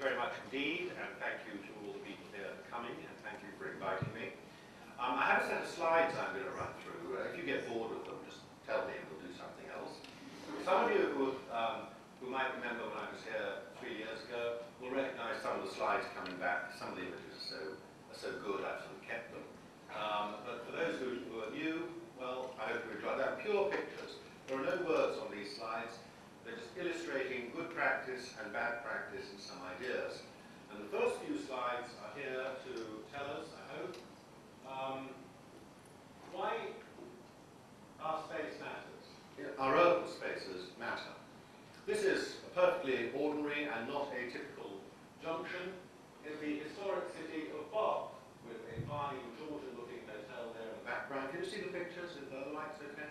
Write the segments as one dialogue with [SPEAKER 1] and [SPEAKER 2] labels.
[SPEAKER 1] very much indeed, and thank you to all the people here for coming, and thank you for inviting me. I have a set of slides I'm going to run through. If you get bored with them, just tell me and we'll do something else. Some of you who might remember when I was here 3 years ago will recognise some of the slides coming back. Some of the images are so good I've sort of kept them. But for those who are new, well, I hope you enjoy that. Pure pictures. There are no words on these slides. They're just illustrating good practice and bad practice and some ideas. And the first few slides are here to tell us, I hope, why our space matters. Our urban spaces matter. This is a perfectly ordinary and not atypical junction in the historic city of Bath, with a fine Georgian-looking hotel there in the background. Can you see the pictures? Is the lights okay?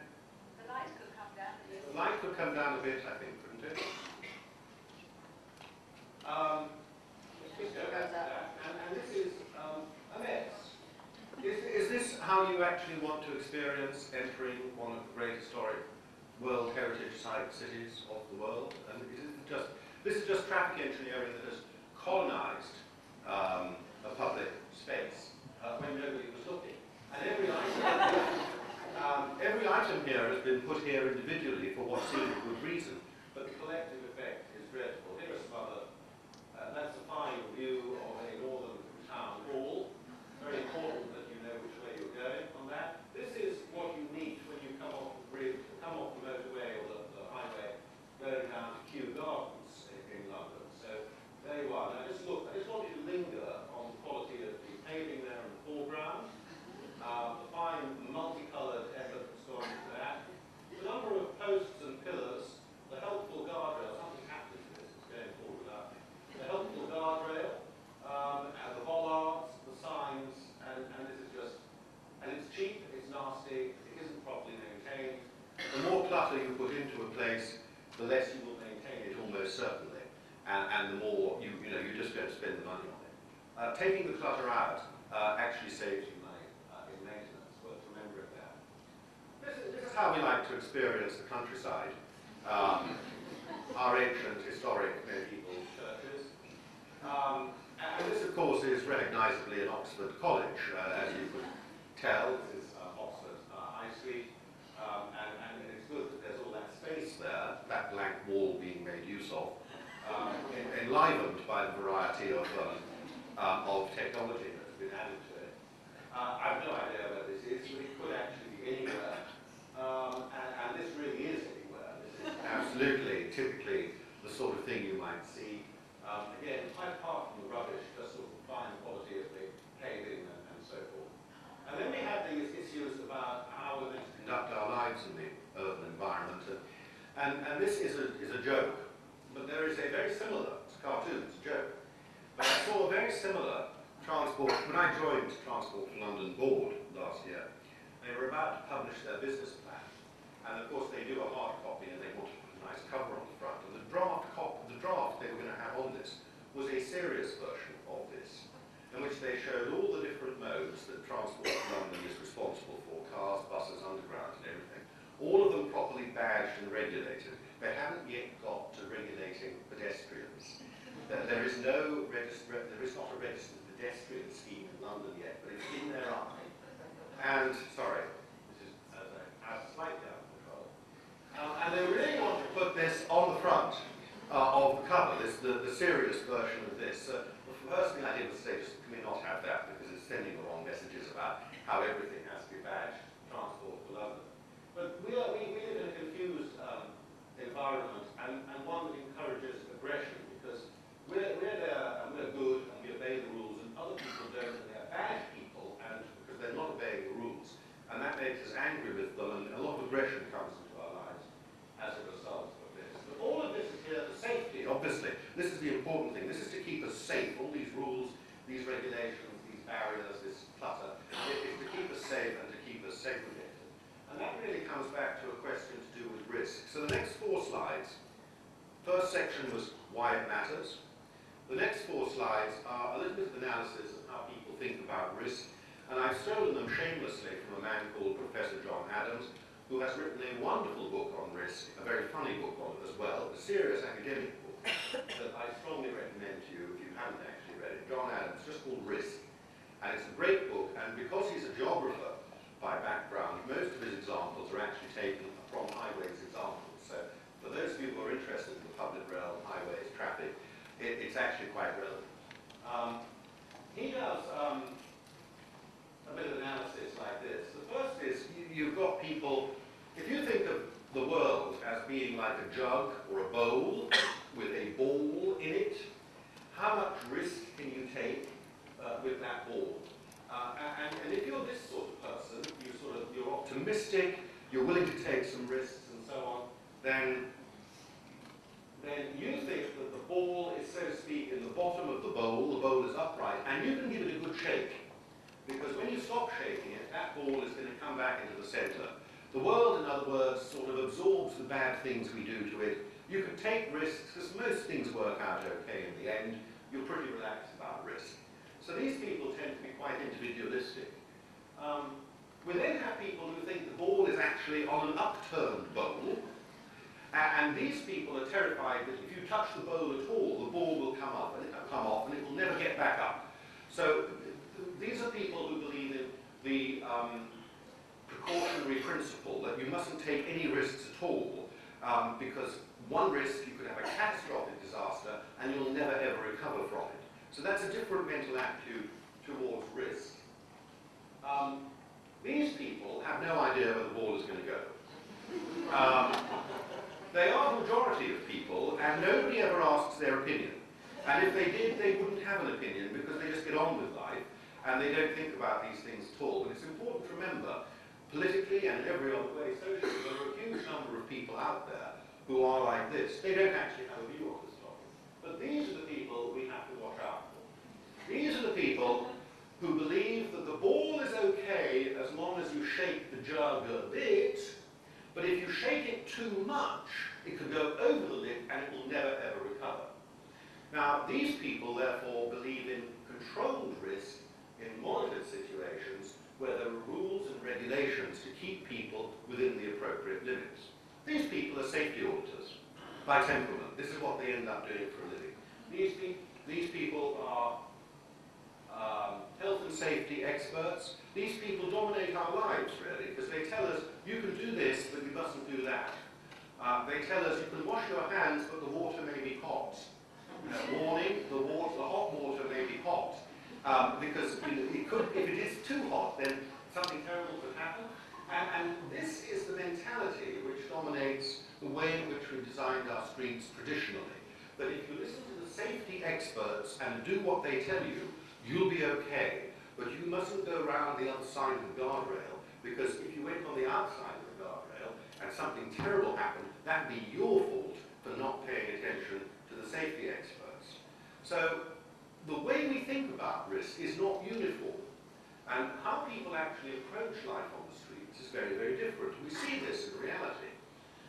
[SPEAKER 2] The light could come down a bit.
[SPEAKER 1] The light could come down a bit, I think, couldn't it? Just go back to that. And this is a mess. Is this how you actually want to experience entering one of the great historic World Heritage Site cities of the world? And this is just traffic engineering that has colonized a public space when nobody was looking. And every item here has been put here individually for what seemed a good reason, but the collective effect is dreadful. Here are some other, that's a fine view of a northern town hall. Very important that you know which way you're going on that. This is what you meet when you come off the bridge, come off the motorway or the highway, going down to Kew Gardens in London. So there you are. Now just look, I just want you to linger on the quality of the paving there in the foreground. The fine multicoloured effort that's gone into that. The number of posts and pillars, the helpful guardrail, something happened to this, it's going forward without me. The helpful guardrail, and the bollards, the signs, and this is just, and it's cheap, it's nasty, it isn't properly maintained. The more clutter you put into a place, the less you will maintain it almost certainly. And the more you just don't spend the money on it. Taking the clutter out actually saves you money in maintenance. Worth remembering that. This is how we like to experience the countryside. Our ancient, historic, medieval churches. And this, of course, is recognisably an Oxford college, as you could tell. This is Oxford High Street. And it's good that there's all that space there, that blank wall being made use of. Enlivened by the variety of technology that's been added to it. I have no idea where this is, but it could actually be anywhere. And this really is anywhere. This is absolutely, typically, the sort of thing you might see. Again, quite apart from the rubbish, just sort of fine quality of the paving and so forth. And then we have these issues about how we're going to conduct our lives in the urban environment. And this is a joke. But there is a very similar, it's a cartoon, it's a joke, but I saw a very similar transport, when I joined Transport for London Board last year, they were about to publish their business plan, and of course they do a hard copy and they wanted to put a nice cover on the front, and the draft they were going to have on this was a serious version of this, in which they showed all the different modes that Transport for London is responsible for, cars, buses, underground and everything, all of them properly badged and regulated. They haven't yet got to regulating pedestrians. There is not a registered pedestrian scheme in London yet, but it's in their eye. And, sorry, this is slightly out of control. And they really want to put this on the front of the cover, the serious version of this. The first thing I did was say, just can we not have that, because it's sending the wrong messages about how everything has to be badged, Transport for London. But we live in a confused environment, and one that encourages aggression, because we're there and we're good and we obey the rules, and other people don't, and they're bad people, and because they're not obeying the rules, and that makes us angry with them, and a lot of aggression comes into our lives as a result of this. But all of this is here for safety, obviously. This is the important thing. This is to keep us safe. All these rules, these regulations, these barriers, this clutter, it is to keep us safe and to keep us segregated. And that really comes back to a question to do with risk. So the next 4 slides, first section was why it matters. The next 4 slides are a little bit of analysis of how people think about risk. And I've stolen them shamelessly from a man called Professor John Adams, who has written a wonderful book on risk, a very funny book on it as well, a serious academic book that I strongly recommend to you if you haven't actually read it, John Adams, just called Risk. And it's a great book, and because he's a geographer by background, most of his examples are actually taken from highways examples. So for those of you who are interested in the public realm, highways, traffic, it's actually quite relevant. He does a bit of analysis like this. The first is you've got people, if you think of the world as being like a jug or a bowl with a ball in it, how much risk can you take with that ball? And if you're this sort of person, you're optimistic, you're willing to take some risks and so on, then you think that the ball is, so to speak, in the bottom of the bowl is upright, and you can give it a good shake. Because when you stop shaking it, that ball is going to come back into the centre. The world, in other words, sort of absorbs the bad things we do to it. You can take risks, because most things work out okay in the end. You're pretty relaxed about risk. So these people tend to be quite individualistic. We then have people who think the ball is actually on an upturned bowl, and these people are terrified that if you touch the bowl at all, the ball will come off, and it will never get back up. So these are people who believe in the precautionary principle that you mustn't take any risks at all, because one risk, you could have a catastrophic disaster, and you'll never ever recover from it. So that's a different mental attitude towards risk. These people have no idea where the ball is going to go. They are the majority of people, and nobody ever asks their opinion. And if they did, they wouldn't have an opinion, because they just get on with life, and they don't think about these things at all. But it's important to remember, politically and in every other way socially, there are a huge number of people out there who are like this. They don't actually have a view on this topic. But these are the people we have to watch out for. These are the people who believe that the ball is okay as long as you shake the jug a bit, but if you shake it too much, it could go over the lip and it will never ever recover. Now, these people therefore believe in controlled risk in monitored situations where there are rules and regulations to keep people within the appropriate limits. These people are safety auditors by temperament. This is what they end up doing for a living. These people are health and safety experts. These people dominate our lives, really, because they tell us, you can do this, but you mustn't do that. They tell us, you can wash your hands, but the water may be hot. Warning, the hot water may be hot. Because if it is too hot, then something terrible could happen. And this is the mentality which dominates the way in which we've designed our streets traditionally. That if you listen to the safety experts and do what they tell you, you'll be okay. But you mustn't go around the other side of the guardrail, because if you went on the outside of the guardrail and something terrible happened, that'd be your fault for not paying attention to the safety experts. So the way we think about risk is not uniform. And how people actually approach life on the streets is very, very different. We see this in reality.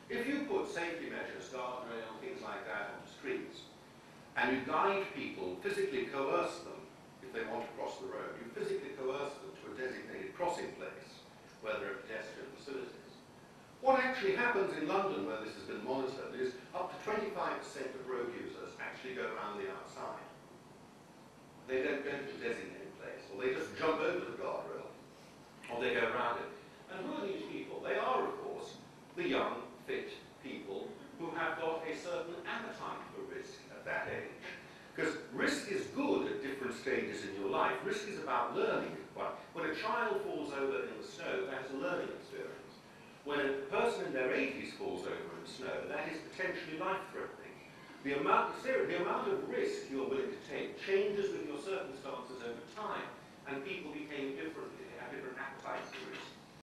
[SPEAKER 1] If you put safety measures, guardrail, things like that on the streets, and you guide people, physically coerce them, if they want to cross the road, you physically coerce them to a designated crossing place where there are pedestrian facilities. What actually happens in London, where this has been monitored, is up to 25% of road users actually go around the outside. They don't go to a designated place, or they just jump over the guardrail, or they go around it. And who are these people? They are, of course, the young, fit people who have got a certain appetite for risk at that age. Because risk is good at different stages in your life. Risk is about learning. When a child falls over in the snow, that is a learning experience. When a person in their 80s falls over in the snow, that is potentially life-threatening. The amount of risk you're